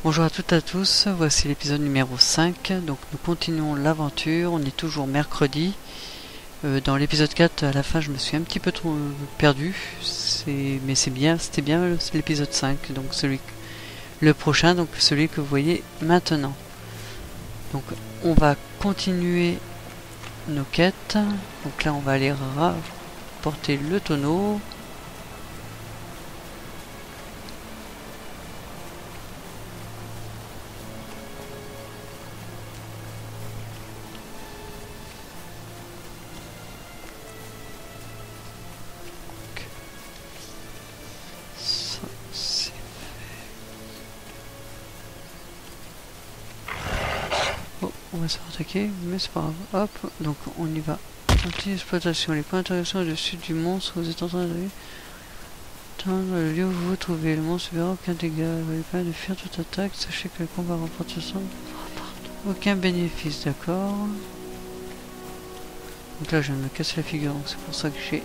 Bonjour à toutes et à tous, voici l'épisode numéro 5, donc nous continuons l'aventure, on est toujours mercredi. Dans l'épisode 4, à la fin je me suis un petit peu trop perdu, mais c'est bien, c'était bien l'épisode 5, donc le prochain, donc celui que vous voyez maintenant. Donc on va continuer nos quêtes, donc là on va aller rapporter le tonneau. On va se faire attaquer, mais c'est pas grave. Hop, donc on y va. Exploitation. Les points intéressants au-dessus du monstre, vous êtes en train d'aller atteindre le lieu où vous vous trouvez. Le monstre ne verra aucun dégât. Il va lui permettre de fuir toute attaque. Sachez que le combat remporte aucun bénéfice, d'accord. Donc là, je viens de me casser la figure, donc c'est pour ça que j'ai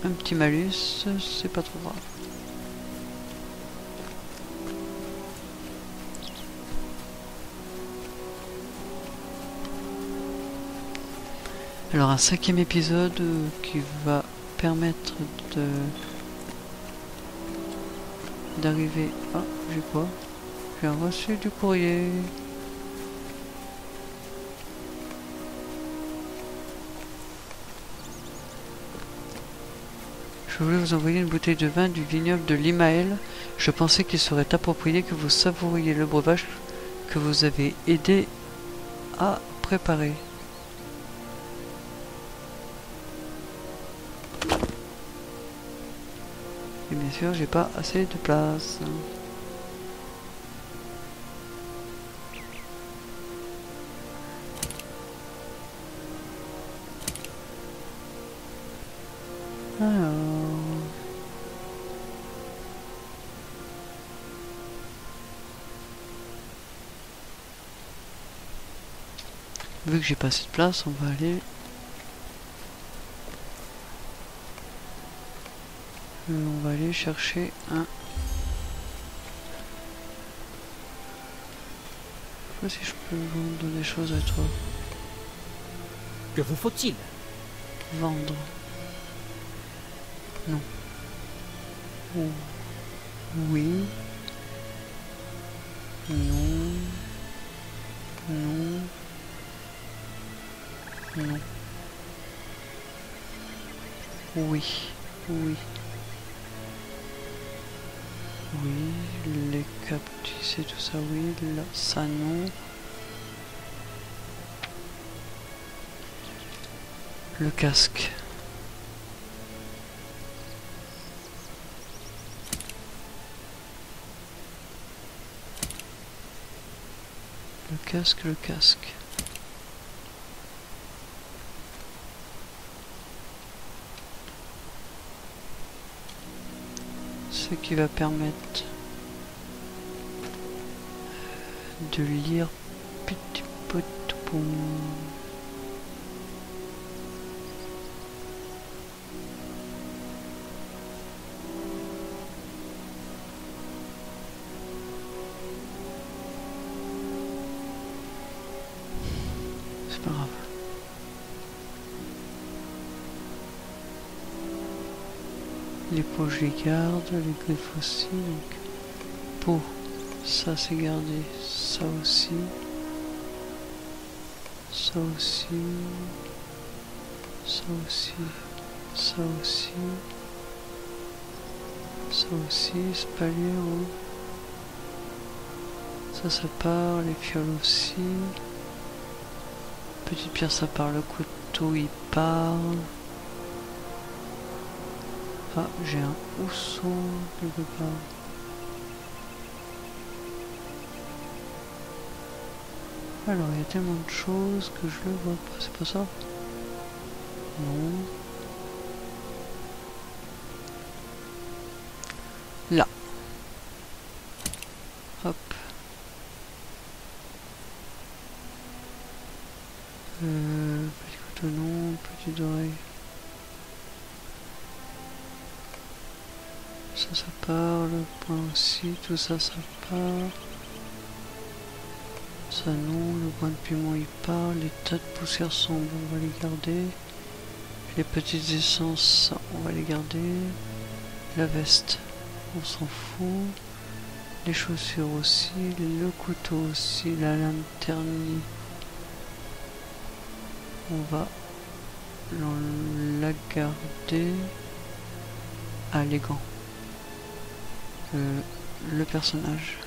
un petit malus. C'est pas trop grave. Alors un 5e épisode qui va permettre d'arriver... Ah, j'ai quoi? J'ai reçu du courrier. Je voulais vous envoyer une bouteille de vin du vignoble de Limaël. Je pensais qu'il serait approprié que vous savouriez le breuvage que vous avez aidé à préparer. Et bien sûr, j'ai pas assez de place. Alors... Vu que j'ai pas assez de place, on va aller... on va aller chercher un... Je sais pas si je peux vendre des choses à toi. Que vous faut-il? Vendre. Non. Oh. Oui. Non. Non. Non. Oui. Oui. Oui. Les cactus et tout ça, oui. Là, ça, non. Le casque. Le casque, le casque. Ce qui va permettre de lire petit potou. C'est pas grave. Les pots je les garde, les griffes aussi, donc pot, ça c'est gardé, ça aussi, ça aussi, ça aussi, ça aussi, ça aussi, spalier, ça part, les fioles aussi, petite pierre ça part, le couteau il part. Ah, j'ai un housson quelque part. Alors, il y a tellement de choses que je le vois pas. C'est pas ça? Non. Là. Hop. Petit couteau non, petite oreille. ça part, le point aussi, tout ça, ça part. Ça non, le point de piment il part, les tas de poussière sont bons, on va les garder. Les petites essences, on va les garder. La veste, on s'en fout. Les chaussures aussi, le couteau aussi, la lanterne. On va la garder. Ah, les gants. Le personnage.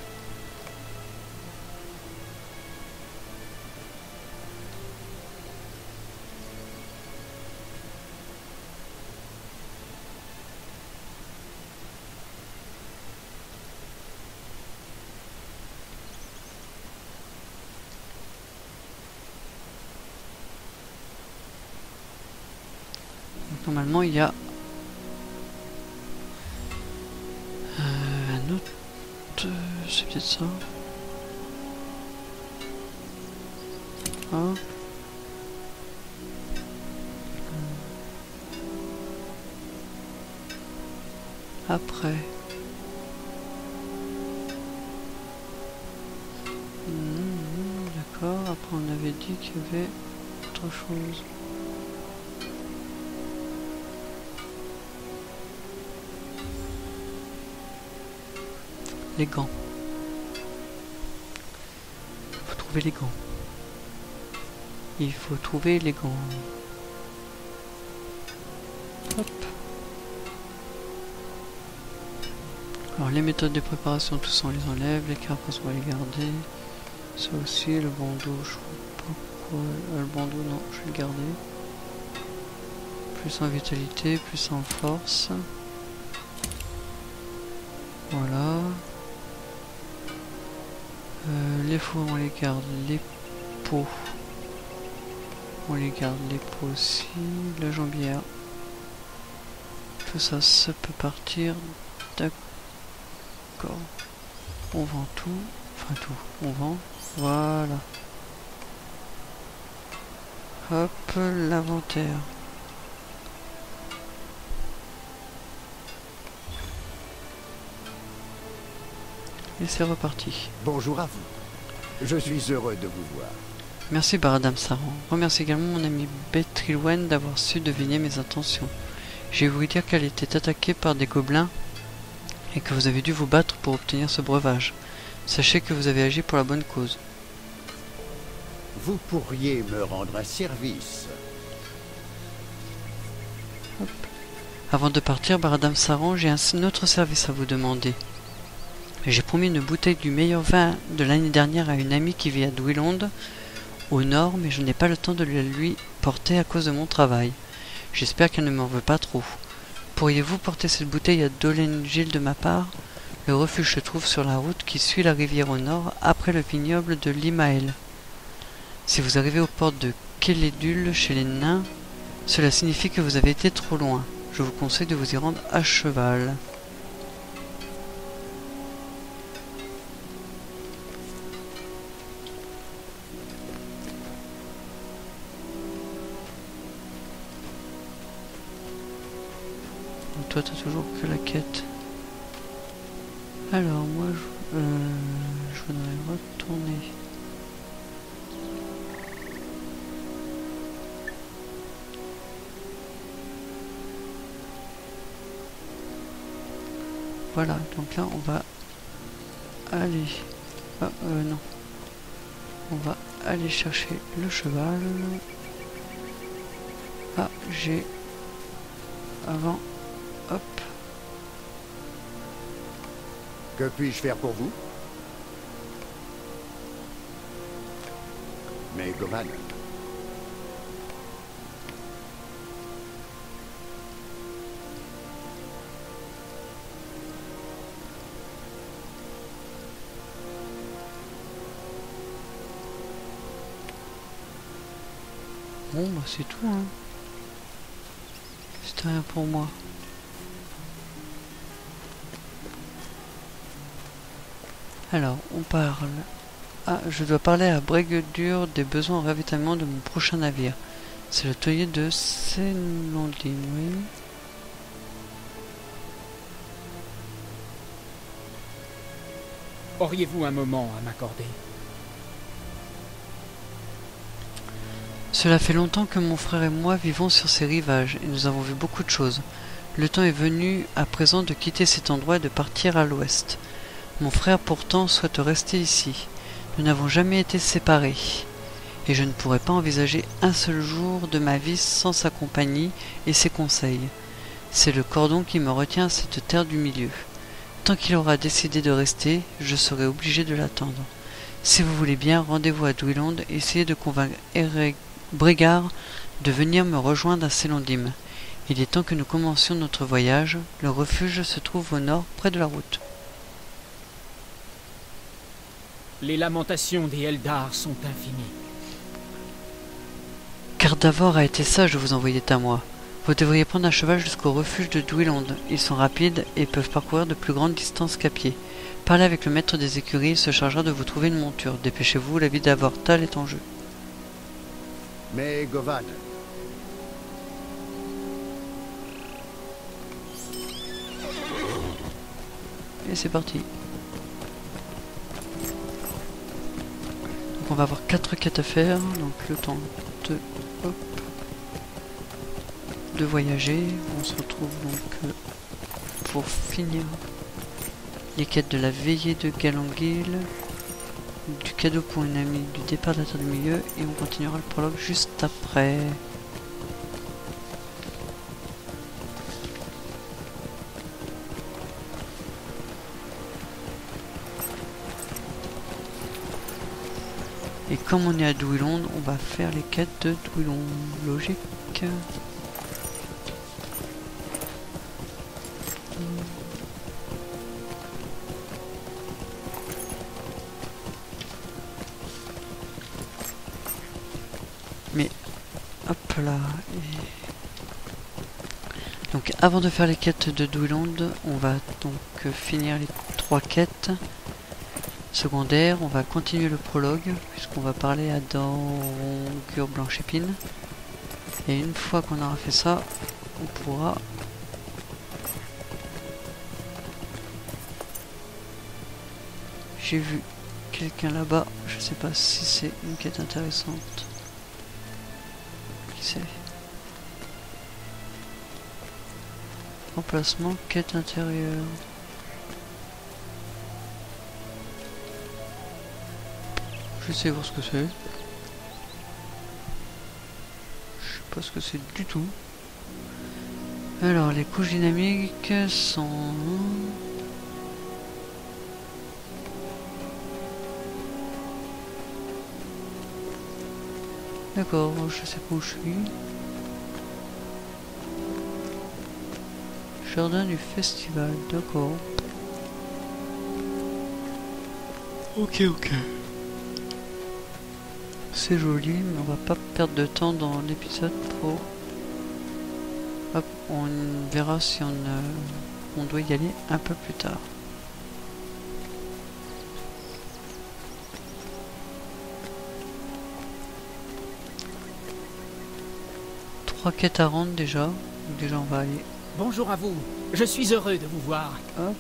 Normalement, il y a un autre. C'est peut-être ça. Ah. Après. D'accord. Après, on avait dit qu'il y avait autre chose. Les gants. Il faut trouver les gants. Il faut trouver les gants. Hop. Alors les méthodes de préparation, tout ça on les enlève. Les carapaces on va les garder. Ça aussi, le bandeau, je vois pas quoi. Le bandeau, non, je vais le garder. Plus en vitalité, plus en force. Voilà. Les fours on les garde, les pots on les garde, les pots aussi, la jambière, tout ça, ça peut partir, d'accord, on vend tout, enfin tout, on vend, voilà, hop, l'inventaire. Et c'est reparti. Bonjour à vous. Je suis heureux de vous voir. Merci Baradam Saran. Remercie également mon ami Betrilwen d'avoir su deviner mes intentions. J'ai voulu dire qu'elle était attaquée par des gobelins et que vous avez dû vous battre pour obtenir ce breuvage. Sachez que vous avez agi pour la bonne cause. Vous pourriez me rendre un service. Hop. Avant de partir, Baradam Saran, j'ai un autre service à vous demander. J'ai promis une bouteille du meilleur vin de l'année dernière à une amie qui vit à Dwilond, au nord, mais je n'ai pas le temps de lui porter à cause de mon travail. J'espère qu'elle ne m'en veut pas trop. Pourriez-vous porter cette bouteille à Dolengil de ma part? Le refuge se trouve sur la route qui suit la rivière au nord, après le vignoble de Limael. Si vous arrivez aux portes de Kélédul chez les nains, cela signifie que vous avez été trop loin. Je vous conseille de vous y rendre à cheval. Toi, t'as toujours que la quête. Alors, moi, je voudrais retourner. Voilà, donc là, on va aller... Ah, non. On va aller chercher le cheval. Ah, j'ai... Avant... Hop. Que puis-je faire pour vous? Mais Goman. Bon, bah c'est tout, hein. C'était rien pour moi. Alors, on parle... Ah, je dois parler à Bréguedur des besoins en ravitaillement de mon prochain navire. C'est le taulier de Senondine, oui. Auriez-vous un moment à m'accorder? Cela fait longtemps que mon frère et moi vivons sur ces rivages, et nous avons vu beaucoup de choses. Le temps est venu à présent de quitter cet endroit et de partir à l'ouest. Mon frère pourtant souhaite rester ici. Nous n'avons jamais été séparés, et je ne pourrais pas envisager un seul jour de ma vie sans sa compagnie et ses conseils. C'est le cordon qui me retient à cette terre du milieu. Tant qu'il aura décidé de rester, je serai obligé de l'attendre. Si vous voulez bien, rendez-vous à Dwelland et essayez de convaincre Eric Brigard de venir me rejoindre à Selondim. Il est temps que nous commencions notre voyage. Le refuge se trouve au nord, près de la route. Les lamentations des Eldar sont infinies. Car Davor a été sage de vous envoyer à moi. Vous devriez prendre un cheval jusqu'au refuge de Dwelland. Ils sont rapides et peuvent parcourir de plus grandes distances qu'à pied. Parlez avec le maître des écuries, il se chargera de vous trouver une monture. Dépêchez-vous, la vie d'Avor Tal est en jeu. Mais Govan, Et c'est parti. Donc on va avoir 4 quêtes à faire, donc le temps de voyager. On se retrouve donc pour finir les quêtes de la veillée de Galanguil, du cadeau pour une amie, du départ de la terre du milieu, et on continuera le prologue juste après. Et comme on est à Dwelland, on va faire les quêtes de Dwelland. Logique. Mais hop là. Donc avant de faire les quêtes de Dwelland, on va donc finir les 3 quêtes secondaires. On va continuer le prologue puisqu'on va parler à Dangur Blanchépine. Et une fois qu'on aura fait ça, on pourra j'ai vu quelqu'un là-bas, je sais pas si c'est une quête intéressante. Qui c'est? Emplacement, quête intérieure. Je sais voir ce que c'est. Je sais pas ce que c'est du tout. Alors, les couches dynamiques sont... D'accord, je sais pas où je suis. Jardin du festival, d'accord. Ok. C'est joli, mais on va pas perdre de temps dans l'épisode pour... Hop, on verra si on doit y aller un peu plus tard. Trois quêtes à rendre déjà. Donc déjà on va aller... Bonjour à vous. Je suis heureux de vous voir. Hop.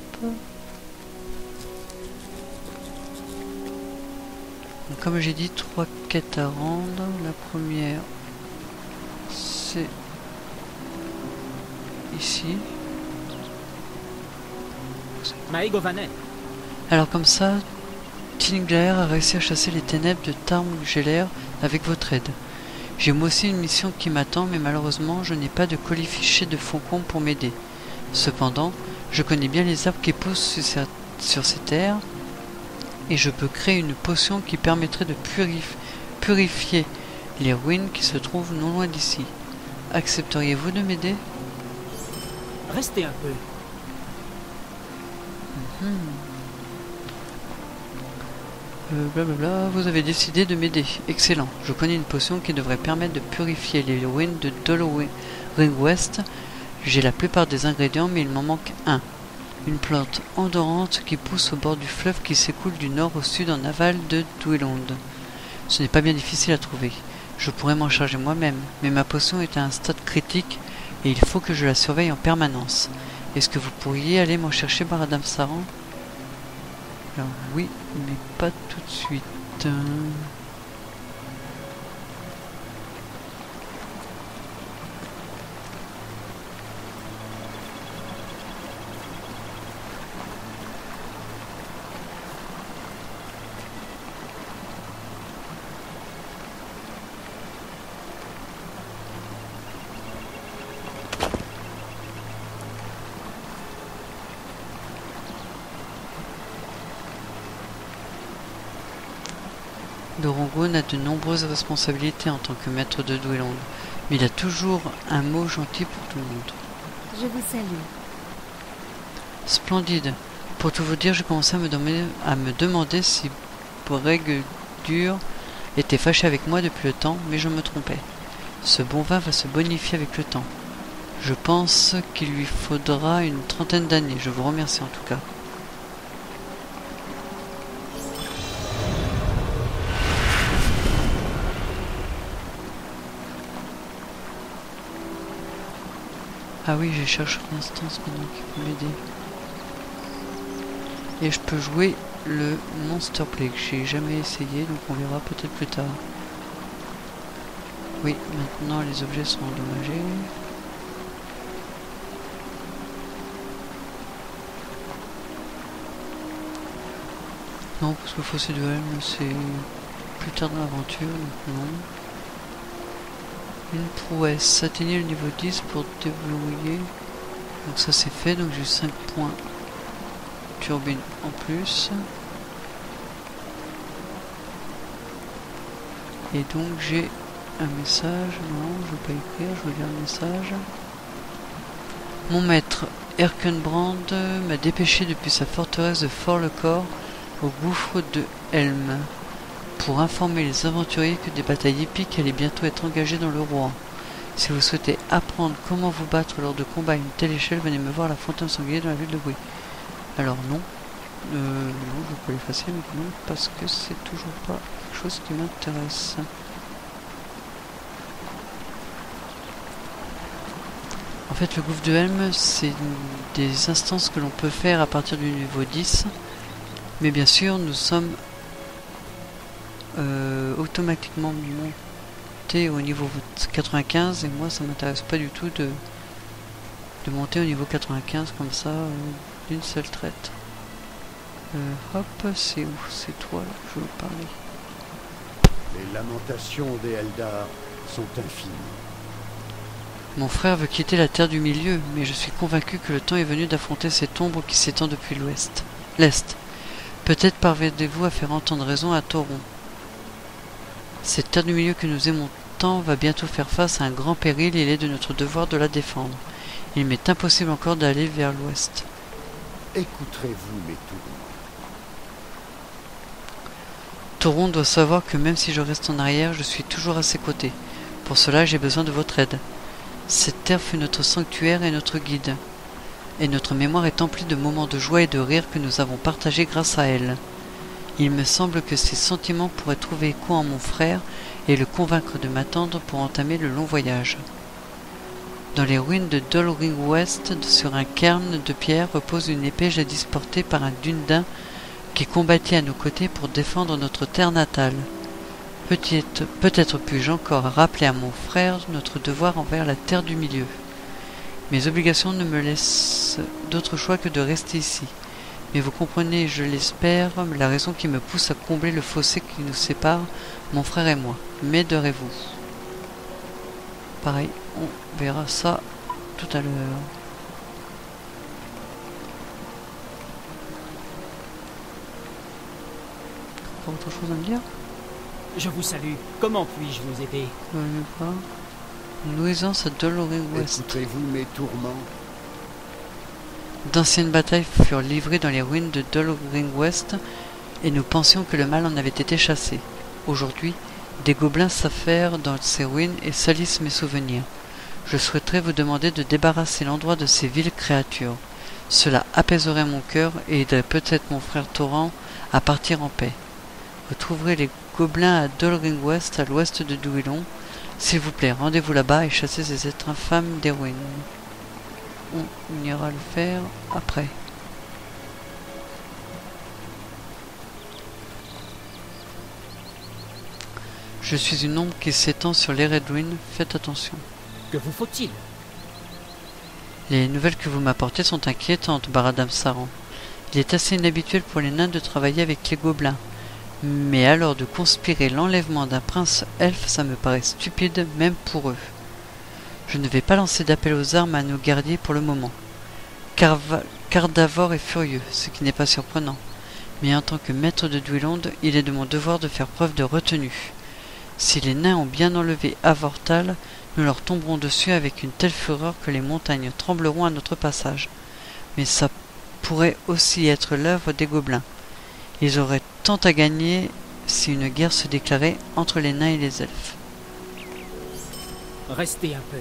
Donc, comme j'ai dit, 3 quêtes à rendre. La première, c'est ici. Maegovanet. Alors comme ça, Tinglaer a réussi à chasser les ténèbres de Tarmgeller avec votre aide. J'ai moi aussi une mission qui m'attend, mais malheureusement, je n'ai pas de colis fiché de faucon pour m'aider. Cependant, je connais bien les arbres qui poussent sur ces terres, et je peux créer une potion qui permettrait de purifier les ruines qui se trouvent non loin d'ici. Accepteriez-vous de m'aider? Restez un peu. Blablabla, vous avez décidé de m'aider. Excellent. Je connais une potion qui devrait permettre de purifier les ruines de Doloring West. J'ai la plupart des ingrédients, mais il m'en manque un. Une plante endorante qui pousse au bord du fleuve qui s'écoule du nord au sud en aval de Dwelland. Ce n'est pas bien difficile à trouver. Je pourrais m'en charger moi-même, mais ma potion est à un stade critique et il faut que je la surveille en permanence. Est-ce que vous pourriez aller m'en chercher, Baradam Saran? Alors oui, mais pas tout de suite. Dorongoun a de nombreuses responsabilités en tant que maître de Dwellon, mais il a toujours un mot gentil pour tout le monde. Je vous salue. Splendide. Pour tout vous dire, je commençais à me demander si Bregdur était fâché avec moi depuis le temps, mais je me trompais. Ce bon vin va se bonifier avec le temps. Je pense qu'il lui faudra une trentaine d'années. Je vous remercie en tout cas. Ah oui, je cherche l'instance maintenant qui peut m'aider. Et je peux jouer le Monster Play que j'ai jamais essayé, donc on verra peut-être plus tard. Oui, maintenant les objets sont endommagés. Non, parce que Fossé de Helm, c'est plus tard dans l'aventure, donc non. Une prouesse, atteignez le niveau 10 pour débrouiller. Donc ça c'est fait, donc j'ai 5 points turbine en plus. Et donc j'ai un message, non je vais pas écrire, je vais lire le message. Mon maître Erkenbrand m'a dépêché depuis sa forteresse de Fort-le-Corps au gouffre de Helm pour informer les aventuriers que des batailles épiques allaient bientôt être engagées dans le roi. Si vous souhaitez apprendre comment vous battre lors de combats à une telle échelle, venez me voir à la fontaine sanglier dans la ville de Bruy. Alors non, non, je peux l'effacer maintenant parce que c'est toujours pas quelque chose qui m'intéresse. En fait, le gouffre de Helm, c'est des instances que l'on peut faire à partir du niveau 10, mais bien sûr, nous sommes automatiquement monter au niveau 95 et moi ça m'intéresse pas du tout de monter au niveau 95 comme ça d'une seule traite. Hop, c'est où? C'est toi là que je veux parler. Les lamentations des Eldar sont infinies. Mon frère veut quitter la terre du milieu, mais je suis convaincu que le temps est venu d'affronter cette ombre qui s'étend depuis l'est. Peut-être parvenez-vous à faire entendre raison à Thoron. Cette terre du milieu que nous aimons tant va bientôt faire face à un grand péril et il est de notre devoir de la défendre. Il m'est impossible encore d'aller vers l'ouest. Écouterez-vous mes tourments? Thoron doit savoir que même si je reste en arrière, je suis toujours à ses côtés. Pour cela, j'ai besoin de votre aide. Cette terre fut notre sanctuaire et notre guide. Et notre mémoire est emplie de moments de joie et de rire que nous avons partagés grâce à elle. Il me semble que ces sentiments pourraient trouver écho en mon frère et le convaincre de m'attendre pour entamer le long voyage. Dans les ruines de Dol Ring West, sur un cairn de pierre, repose une épée jadis portée par un Dundin qui combattit à nos côtés pour défendre notre terre natale. Peut-être puis-je encore rappeler à mon frère notre devoir envers la terre du milieu. Mes obligations ne me laissent d'autre choix que de rester ici. Mais vous comprenez, je l'espère, la raison qui me pousse à combler le fossé qui nous sépare, mon frère et moi. M'aiderez-vous? Pareil, on verra ça tout à l'heure. Encore autre chose à me dire? Je vous salue. Comment puis-je vous aider? Nuisance à Dol Ring West. Écouterez-vous mes tourments? D'anciennes batailles furent livrées dans les ruines de Dol Ring West et nous pensions que le mal en avait été chassé. Aujourd'hui, des gobelins s'affairent dans ces ruines et salissent mes souvenirs. Je souhaiterais vous demander de débarrasser l'endroit de ces viles créatures. Cela apaiserait mon cœur et aiderait peut-être mon frère Thoran à partir en paix. Vous trouverez les gobelins à Dol Ring West, à l'ouest de Dwellon. S'il vous plaît, rendez-vous là-bas et chassez ces êtres infâmes des ruines. On ira le faire après. Je suis une ombre qui s'étend sur les Red Ruins, faites attention. Que vous faut-il? Les nouvelles que vous m'apportez sont inquiétantes, Baradam Saran. Il est assez inhabituel pour les nains de travailler avec les gobelins. Mais alors de conspirer l'enlèvement d'un prince elfe, ça me paraît stupide, même pour eux. Je ne vais pas lancer d'appel aux armes à nos guerriers pour le moment. Cardavor est furieux, ce qui n'est pas surprenant. Mais en tant que maître de Dwellond, il est de mon devoir de faire preuve de retenue. Si les nains ont bien enlevé Avortal, nous leur tomberons dessus avec une telle fureur que les montagnes trembleront à notre passage. Mais ça pourrait aussi être l'œuvre des gobelins. Ils auraient tant à gagner si une guerre se déclarait entre les nains et les elfes. Restez un peu.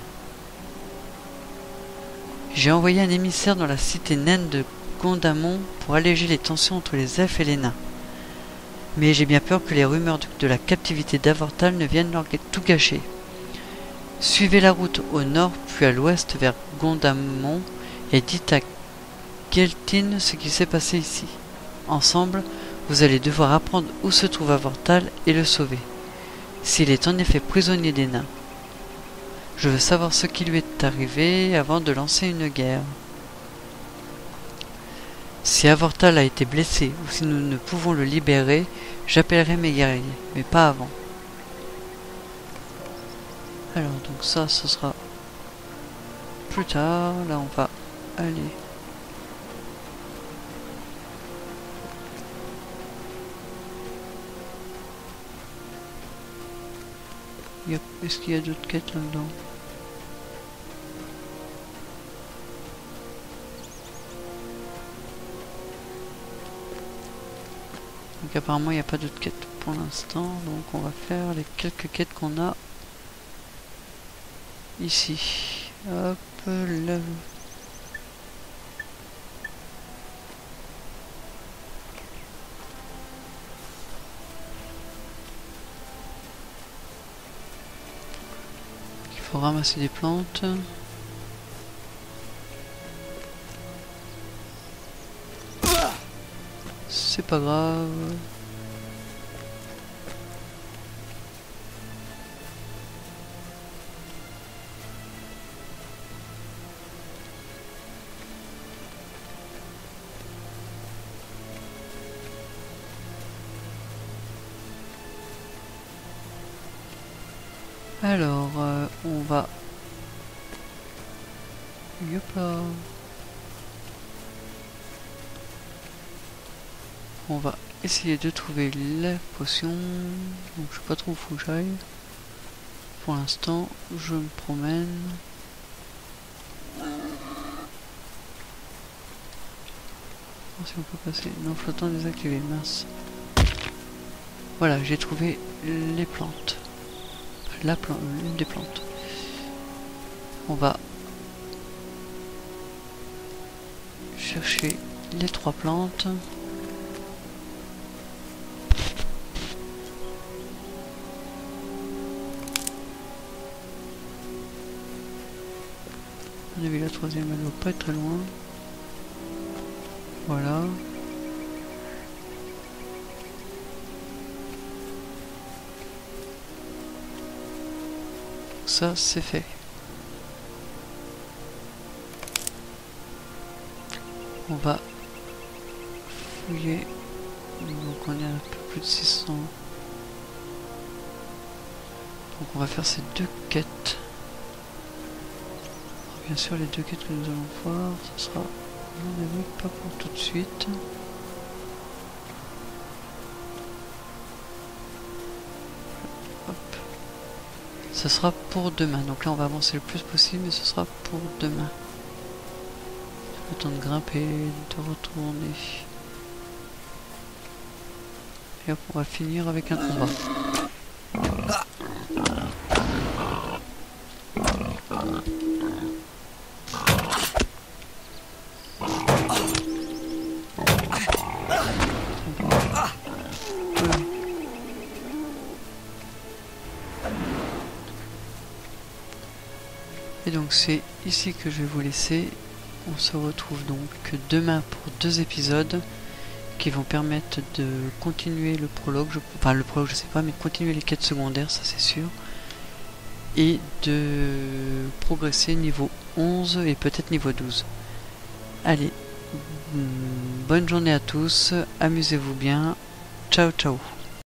J'ai envoyé un émissaire dans la cité naine de Gondamon pour alléger les tensions entre les elfes et les nains. Mais j'ai bien peur que les rumeurs de la captivité d'Avortal ne viennent leur tout gâcher. Suivez la route au nord puis à l'ouest vers Gondamon et dites à Geltin ce qui s'est passé ici. Ensemble, vous allez devoir apprendre où se trouve Avortal et le sauver. S'il est en effet prisonnier des nains. Je veux savoir ce qui lui est arrivé avant de lancer une guerre. Si Avortal a été blessé ou si nous ne pouvons le libérer, j'appellerai mes guerriers, mais pas avant. Alors donc ça, ce sera plus tard. Là on va aller. Est-ce qu'il y a d'autres quêtes là-dedans? Donc apparemment il n'y a pas d'autres quêtes pour l'instant, donc on va faire les quelques quêtes qu'on a ici. Hop là. Il faut ramasser des plantes. C'est pas grave. Alors, on va... Yop là. On va essayer de trouver la potion. Donc je sais pas trop où faut que j'aille. Pour l'instant, je me promène. Si on peut passer. Non, flottant désactivé, mince. Voilà, j'ai trouvé les plantes. La plante, l'une des plantes. On va chercher les 3 plantes. On a vu la 3e, elle doit pas être très loin. Voilà. Ça, c'est fait. On va fouiller. Donc on est à un peu plus de 600. Donc on va faire ces 2 quêtes. Alors, bien sûr, les 2 quêtes que nous allons voir, ce sera, à mon avis, pas pour tout de suite. Ce sera pour demain. Donc là, on va avancer le plus possible, mais ce sera pour demain. Le temps de grimper, de retourner. Et hop, on va finir avec un combat. Et donc c'est ici que je vais vous laisser. On se retrouve donc demain pour 2 épisodes. qui vont permettre de continuer le prologue, enfin le prologue je sais pas, mais continuer les quêtes secondaires, ça c'est sûr, et de progresser niveau 11 et peut-être niveau 12. Allez, bonne journée à tous, amusez-vous bien, ciao ciao.